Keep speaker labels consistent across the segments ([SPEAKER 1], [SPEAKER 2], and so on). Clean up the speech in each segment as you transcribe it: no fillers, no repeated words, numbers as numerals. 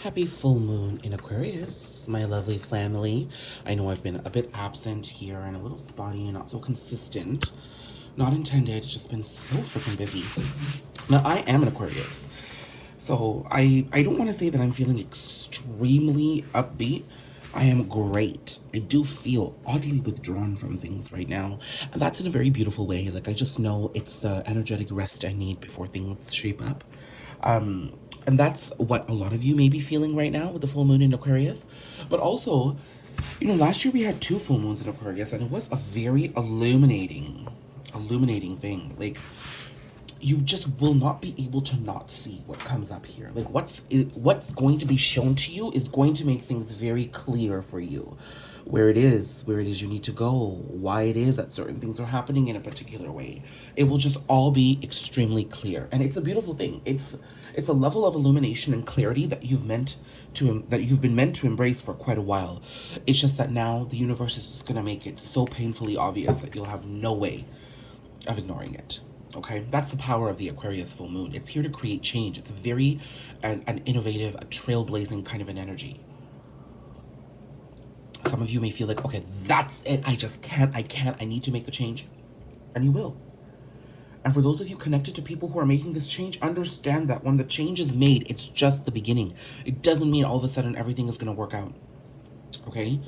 [SPEAKER 1] Happy full moon in Aquarius, my lovely family. I know I've been a bit absent here and a little spotty and not so consistent. Not intended, just been so freaking busy. Now, I am an Aquarius. So I don't want to say that I'm feeling extremely upbeat. I am great. I do feel oddly withdrawn from things right now. And that's in a very beautiful way. Like, I just know it's the energetic rest I need before things shape up. And that's what a lot of you may be feeling right now with the full moon in Aquarius. But also, you know, last year we had 2 full moons in Aquarius, and it was a very illuminating thing. Like, you just will not be able to not see what comes up here. Like, what's going to be shown to you is going to make things very clear for you. Where it is you need to go, why it is that certain things are happening in a particular way. It will just all be extremely clear. And it's a beautiful thing. It's a level of illumination and clarity that you've been meant to embrace for quite a while. It's just that now the universe is just gonna make it so painfully obvious that you'll have no way of ignoring it. Okay, that's the power of the Aquarius full moon. It's here to create change. It's very an innovative, a trailblazing kind of an energy. Some of you may feel like, okay, that's it. I need to make the change. And you will. And for those of you connected to people who are making this change, understand that when the change is made, it's just the beginning. It doesn't mean all of a sudden everything is going to work out. Okay?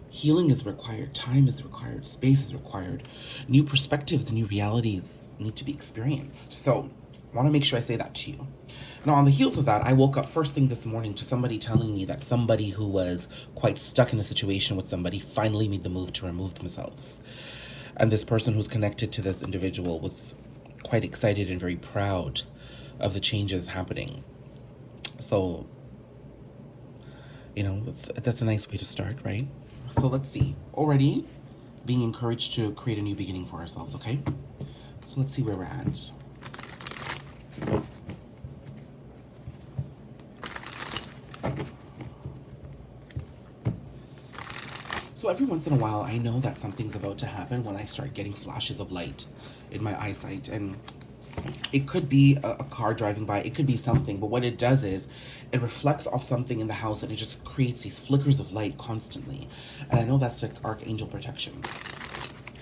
[SPEAKER 1] Healing is required. Time is required. Space is required. New perspectives and new realities need to be experienced. So I want to make sure I say that to you. Now, on the heels of that, I woke up first thing this morning to somebody telling me that somebody who was quite stuck in a situation with somebody finally made the move to remove themselves. And this person who's connected to this individual was quite excited and very proud of the changes happening. So, you know, that's a nice way to start, right? So let's see. Already being encouraged to create a new beginning for ourselves, okay? So let's see where we're at. So every once in a while, I know that something's about to happen when I start getting flashes of light in my eyesight. And it could be a car driving by, it could be something, but what it does is it reflects off something in the house and it just creates these flickers of light constantly. And I know that's like archangel protection.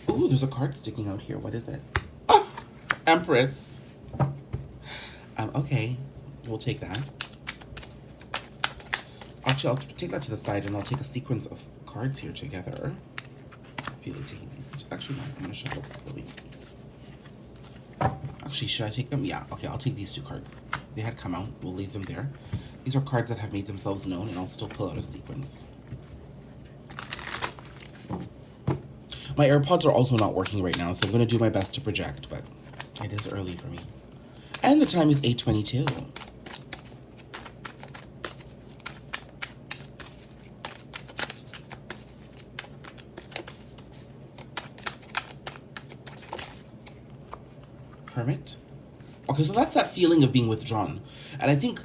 [SPEAKER 1] Ooh, there's a card sticking out here. What is it? Ah, Empress. Okay, we'll take that. Actually, I'll take that to the side and I'll take a sequence of cards here together. I feel like taking these. Actually, no, I'm going to shuffle properly. Actually, should I take them? Yeah, okay, I'll take these 2 cards. They had come out. We'll leave them there. These are cards that have made themselves known, and I'll still pull out a sequence. My AirPods are also not working right now, so I'm going to do my best to project, but it is early for me. And the time is 8:22. Hermit. Okay, so that's that feeling of being withdrawn. And I think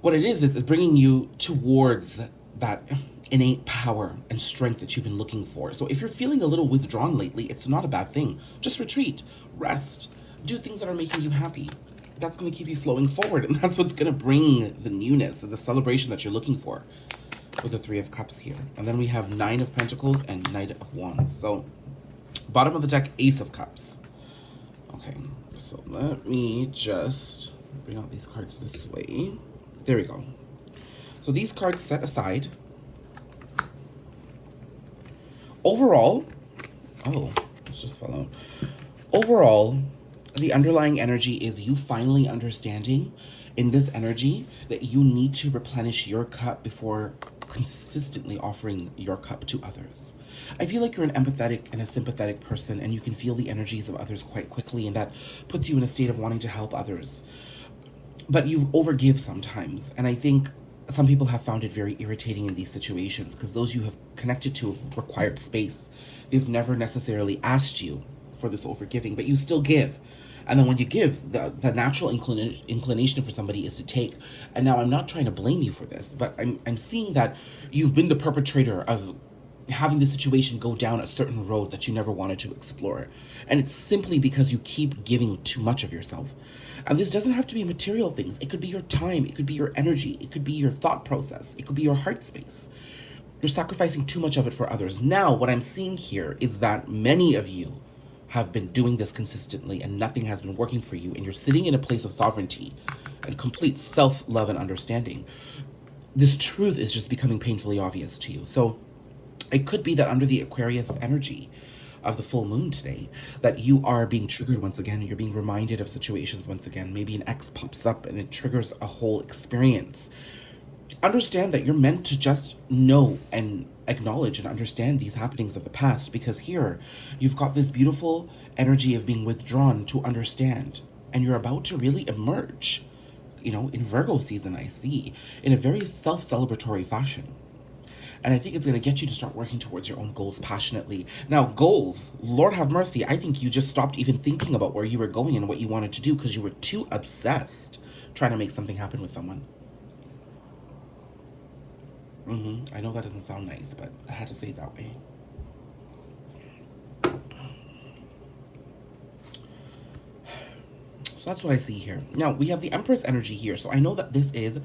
[SPEAKER 1] what it is bringing you towards that innate power and strength that you've been looking for. So if you're feeling a little withdrawn lately, it's not a bad thing. Just retreat, rest, do things that are making you happy. That's going to keep you flowing forward, and that's what's going to bring the newness and the celebration that you're looking for with the 3 of Cups here. And then we have 9 of Pentacles and Knight of Wands. So bottom of the deck, Ace of Cups. Okay, so let me just bring out these cards this way. There we go. So these cards set aside. Overall, oh, let's just follow. Overall, the underlying energy is you finally understanding in this energy that you need to replenish your cup before consistently offering your cup to others. I feel like you're an empathetic and a sympathetic person, and you can feel the energies of others quite quickly, and that puts you in a state of wanting to help others. But you overgive sometimes, and I think some people have found it very irritating in these situations because those you have connected to have required space. They've never necessarily asked you for this overgiving, but you still give. And then when you give, the natural inclination for somebody is to take. And now I'm not trying to blame you for this, but I'm seeing that you've been the perpetrator of having the situation go down a certain road that you never wanted to explore. And it's simply because you keep giving too much of yourself. And this doesn't have to be material things. It could be your time. It could be your energy. It could be your thought process. It could be your heart space. You're sacrificing too much of it for others. Now, what I'm seeing here is that many of you have been doing this consistently and nothing has been working for you. And you're sitting in a place of sovereignty and complete self-love and understanding. This truth is just becoming painfully obvious to you. So it could be that under the Aquarius energy of the full moon today, that you are being triggered once again. You're being reminded of situations once again. Maybe an ex pops up and it triggers a whole experience. Understand that you're meant to just know and acknowledge and understand these happenings of the past, because here you've got this beautiful energy of being withdrawn to understand, and you're about to really emerge, you know, in Virgo season, I see, in a very self-celebratory fashion. And I think it's going to get you to start working towards your own goals passionately. Now, goals, Lord have mercy, I think you just stopped even thinking about where you were going and what you wanted to do because you were too obsessed trying to make something happen with someone. I know that doesn't sound nice, but I had to say it that way. So that's what I see here. Now, we have the Empress energy here. So I know that this is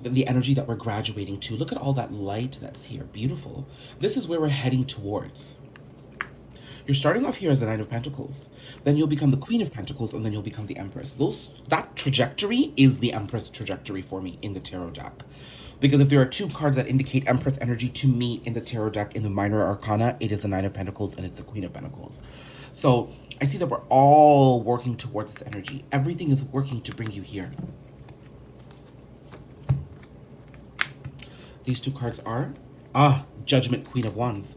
[SPEAKER 1] the energy that we're graduating to. Look at all that light that's here. Beautiful. This is where we're heading towards. You're starting off here as the Knight of Pentacles. Then you'll become the Queen of Pentacles, and then you'll become the Empress. That trajectory is the Empress trajectory for me in the Tarot deck. Because if there are two cards that indicate Empress energy to me in the Tarot deck, in the Minor Arcana, it is the Knight of Pentacles and it's the Queen of Pentacles. So I see that we're all working towards this energy. Everything is working to bring you here. These two cards are Judgment, Queen of Wands.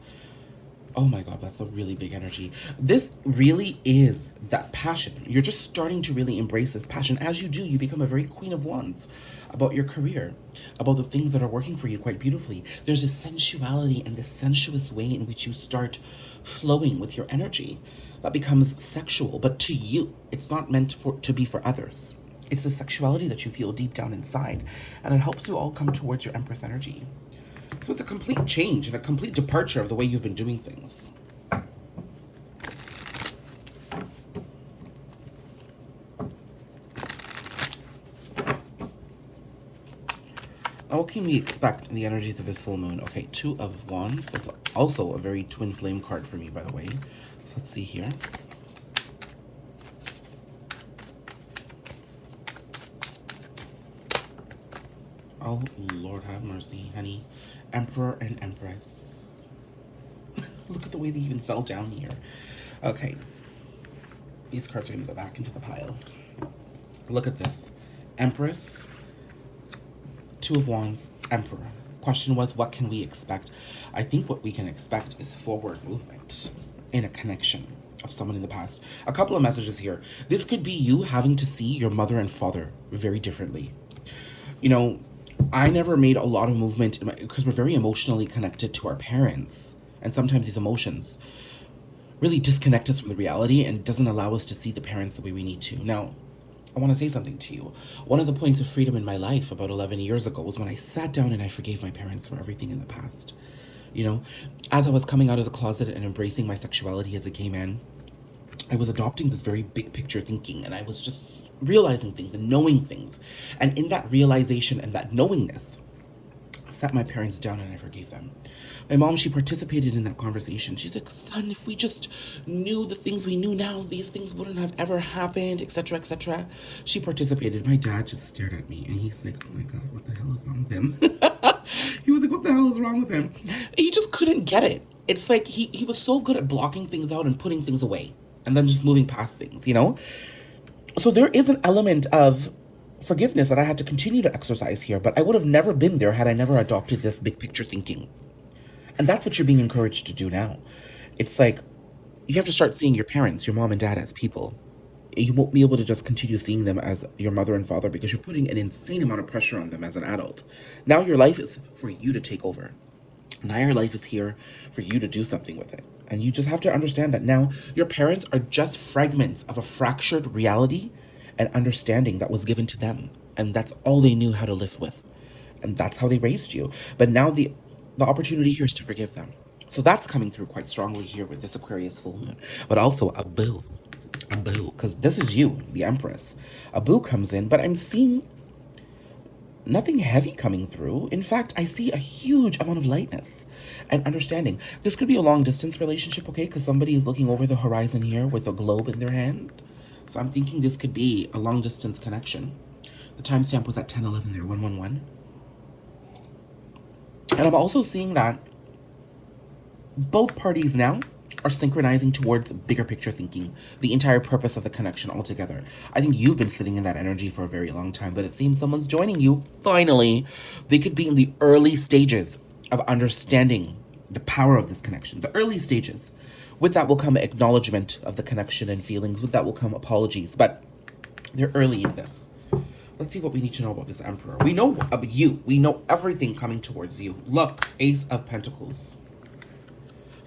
[SPEAKER 1] Oh my God, that's a really big energy. This really is that passion. You're just starting to really embrace this passion. As you do, you become a very Queen of Wands about your career, about the things that are working for you quite beautifully. There's a sensuality and this sensuous way in which you start flowing with your energy that becomes sexual, but to you, it's not meant to be for others. It's the sexuality that you feel deep down inside, and it helps you all come towards your Empress energy. So it's a complete change and a complete departure of the way you've been doing things. Now, what can we expect in the energies of this full moon? Okay, Two of Wands. That's also a very twin flame card for me, by the way. So let's see here. Oh, Lord have mercy, honey. Emperor and Empress. Look at the way they even fell down here. Okay. These cards are going to go back into the pile. Look at this. Empress, Two of Wands, Emperor. Question was, what can we expect? I think what we can expect is forward movement in a connection of someone in the past. A couple of messages here. This could be you having to see your mother and father very differently. You know, I never made a lot of movement because we're very emotionally connected to our parents. And sometimes these emotions really disconnect us from the reality and doesn't allow us to see the parents the way we need to. Now, I want to say something to you. One of the points of freedom in my life about 11 years ago was when I sat down and I forgave my parents for everything in the past. You know, as I was coming out of the closet and embracing my sexuality as a gay man, I was adopting this very big picture thinking, and I was just realizing things and knowing things. And in that realization and that knowingness, I sat my parents down and I forgave them. My mom, she participated in that conversation. She's like, son, if we just knew the things we knew now, these things wouldn't have ever happened, etc., etc. She participated. My dad just stared at me and he's like, oh my God, what the hell is wrong with him? He was like, what the hell is wrong with him? He just couldn't get it. It's like he was so good at blocking things out and putting things away and then just moving past things, you know? So there is an element of forgiveness that I had to continue to exercise here, but I would have never been there had I never adopted this big picture thinking. And that's what you're being encouraged to do now. It's like, you have to start seeing your parents, your mom and dad, as people. You won't be able to just continue seeing them as your mother and father because you're putting an insane amount of pressure on them as an adult. Now your life is for you to take over. Now your life is here for you to do something with it. And you just have to understand that now your parents are just fragments of a fractured reality and understanding that was given to them. And that's all they knew how to live with. And that's how they raised you. But now the opportunity here is to forgive them. So that's coming through quite strongly here with this Aquarius full moon. But also a boo. A boo, because this is you, the Empress. A boo comes in, but I'm seeing nothing heavy coming through. In fact, I see a huge amount of lightness and understanding. This could be a long distance relationship, okay? Because somebody is looking over the horizon here with a globe in their hand. So I'm thinking this could be a long distance connection. The timestamp was at 10:11 there, 111. And I'm also seeing that both parties now are synchronizing towards bigger picture thinking, the entire purpose of the connection altogether. I think you've been sitting in that energy for a very long time, but it seems someone's joining you. Finally, they could be in the early stages of understanding the power of this connection, the early stages. With that will come acknowledgement of the connection and feelings. With that will come apologies, but they're early in this. Let's see what we need to know about this Emperor. We know about you. We know everything coming towards you. Look, Ace of Pentacles.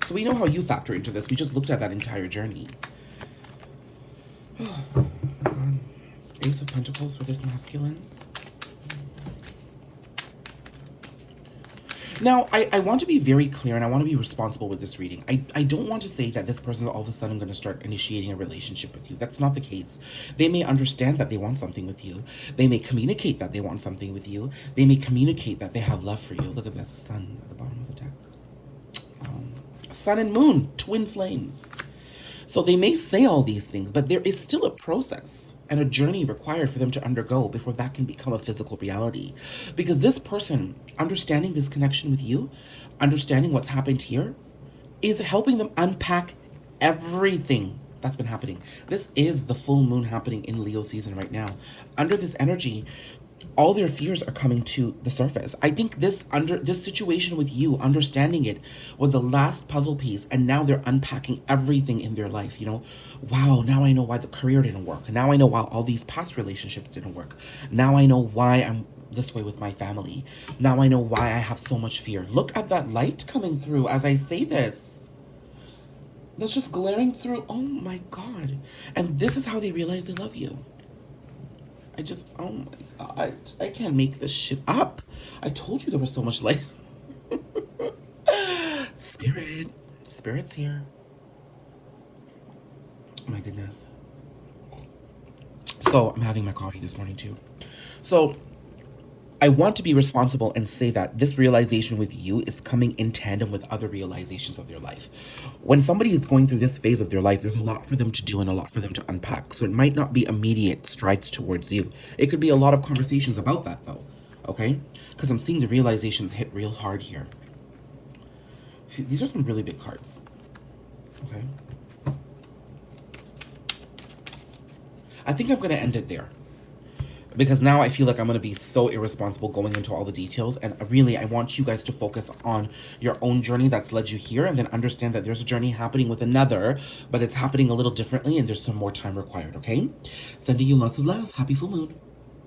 [SPEAKER 1] So we know how you factor into this. We just looked at that entire journey. Oh, God. Ace of Pentacles for this masculine. Now, I want to be very clear and I want to be responsible with this reading. I don't want to say that this person is all of a sudden going to start initiating a relationship with you. That's not the case. They may understand that they want something with you. They may communicate that they want something with you. They may communicate that they have love for you. Look at the sun at the bottom of the deck. Sun and moon, twin flames. So they may say all these things, but there is still a process and a journey required for them to undergo before that can become a physical reality. Because this person, understanding this connection with you, understanding what's happened here, is helping them unpack everything that's been happening. This is the full moon happening in Leo season right now. Under this energy, all their fears are coming to the surface. I think this situation with you, understanding it, was the last puzzle piece, and now they're unpacking everything in their life. You know, wow, now I know why the career didn't work. Now I know why all these past relationships didn't work. Now I know why I'm this way with my family. Now I know why I have so much fear. Look at that light coming through as I say this. That's just glaring through. Oh my God. And this is how they realize they love you. Oh my God, I can't make this shit up. I told you there was so much light. Spirit's here. Oh my goodness. So I'm having my coffee this morning too. So I want to be responsible and say that this realization with you is coming in tandem with other realizations of their life. When somebody is going through this phase of their life, there's a lot for them to do and a lot for them to unpack. So it might not be immediate strides towards you. It could be a lot of conversations about that though, okay? Because I'm seeing the realizations hit real hard here. See, these are some really big cards, okay? I think I'm going to end it there. Because now I feel like I'm going to be so irresponsible going into all the details. And really, I want you guys to focus on your own journey that's led you here. And then understand that there's a journey happening with another. But it's happening a little differently. And there's some more time required, okay? Sending you lots of love. Happy full moon.